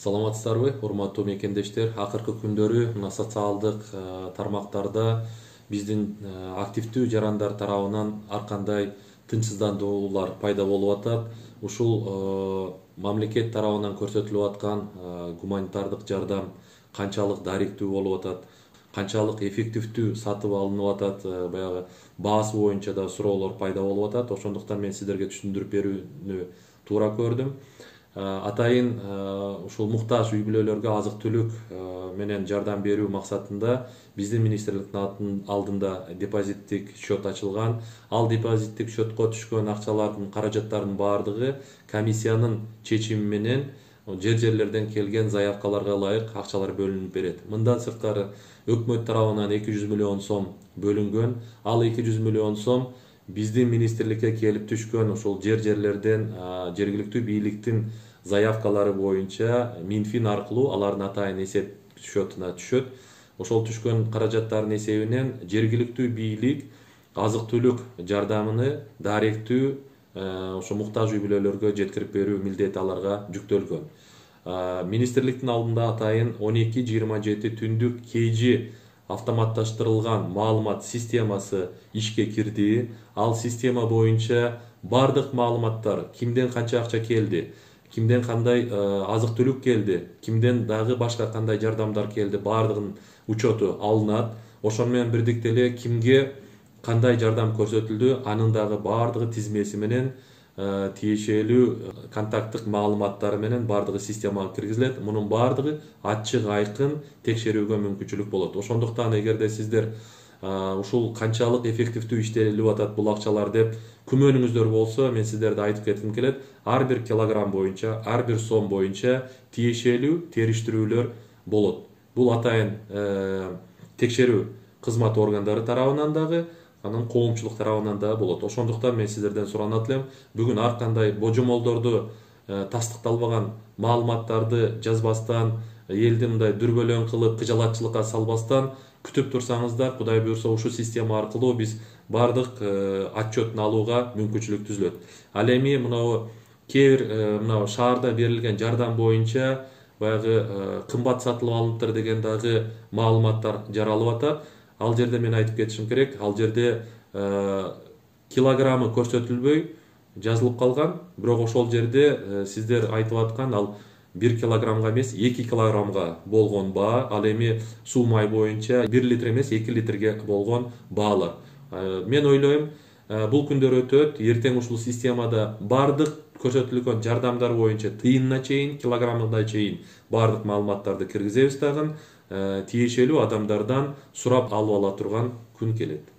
Саламатсыздарбы, урматтуу мекендештер. Акыркы күндөрү мына социалдык тармактарда биздин активдүү жарандар тарабынан ар кандай тынчсыздандыруулар пайда болуп атат. Ушул мамлекет тарабынан көрсөтүлүп аткан гуманитардык жардам канчалык даректүү болуп атат, канчалык эффективдүү сатып алынып атат, баягы баасы боюнча да суроолор пайда болуп атат. Ошондуктан мен сиздерге түшүндүрүп берүүнү туура көрдүм. Атайын ушул муктаж үй бүлөлөргө азык түлүк менен жардам берүү максатында биздин министрликтин алдында депозиттик счет ачылган. Ал депозиттик счетко түшкөн акчалардын, каражаттардын баардыгы комиссиянын чечими менен жерлерден келген заявкаларга ылайык акчалар бөлүнүп берет. Мындан сырткары өкмөт тарабынан 200 миллион сом бөлүнгөн. Ал 200 миллион сом биздин министрликке келип түшкөн ушул жерлерден жергиликтүү бийликтин заявкалары боюнча Минфин аркылуу алардын атайын эсеп счетуна түшөт. Ошол түшкөн каражаттардын эсебинен жергиликтүү бийлик азык түлүк жардамыны даректүү ошо муктаж үй бүлөлөргө жеткирип берүү милдети аларга жүктөлгөн. Министрликтин алдында атайын 12-27 түндүк KG автоматташтырылган маалымат системасы ишке кирди. Ал система боюнча бардык маалыматтар, кимден канча акча келди, кимден кандай азык түлүк келди, кимден дагы башка кандай жардамдар келди, бардыгынын учету алынат. Ошону менен бирдикте эле кимге кандай жардам көрсөтүлдү, анын дагы бардыгы тизмеси менен тиешелүү контакттык маалыматтары менен бардыгы системага киргизилет. Мунун бардыгы ачык айкын текшерүүгө мүмкүнчүлүк болот. Ошондуктан эгерде сиздер ушул канчалык эффективдүү иштелип атат бул акчалар деп күмөнүңүздөр болсо, мен сиздерге айтып кетким келет. Ар бир килограмм боюнча, ар бир сом боюнча тиешелүү териштирүүлөр болот. Бул атайын текшерүү кызмат органдары тарабынан дагы, анын коомчулук тарабынан да болот. Ошондуктан мен сиздерден суранат элем, бүгүн ар кандай божомолдорду тастыкталбаган маалыматтарды жазбастан, элди мындай дүрбөлөң кылып, кыжалатчылыкка салбастан күтүп турсаңыздар, Кудай буйрса ушул система аркылуу биз бардык отчетун алууга мүмкүнчүлүк түзүлөт. Ал эми мынау кээ бир мынау шаарда берилген жардам боюнча баягы кымбат сатылып алыныптыр деген дагы маалыматтар жаралып атат. Ал жерде мен айтып кетишим керек, ал жерде килограммы көрсөтүлбөй жазылып калган, бирок ошол жерде сиздер айтып аткан ал 1 килограммга эмес 2 килограммга болгон баа, ал эми суу май боюнча 1 литр эмес 2 литрге болгон баалар. Мен ойлойм, бул күндөр өтөт, эртең ушул системада бардык көрсөтүлгөн жардамдар боюнча тыйынына чейин, килограммына чейин бардык маалыматтарды киргизебиз дагы, тиешелүү адамдардан сурап алып ала турган күн келет.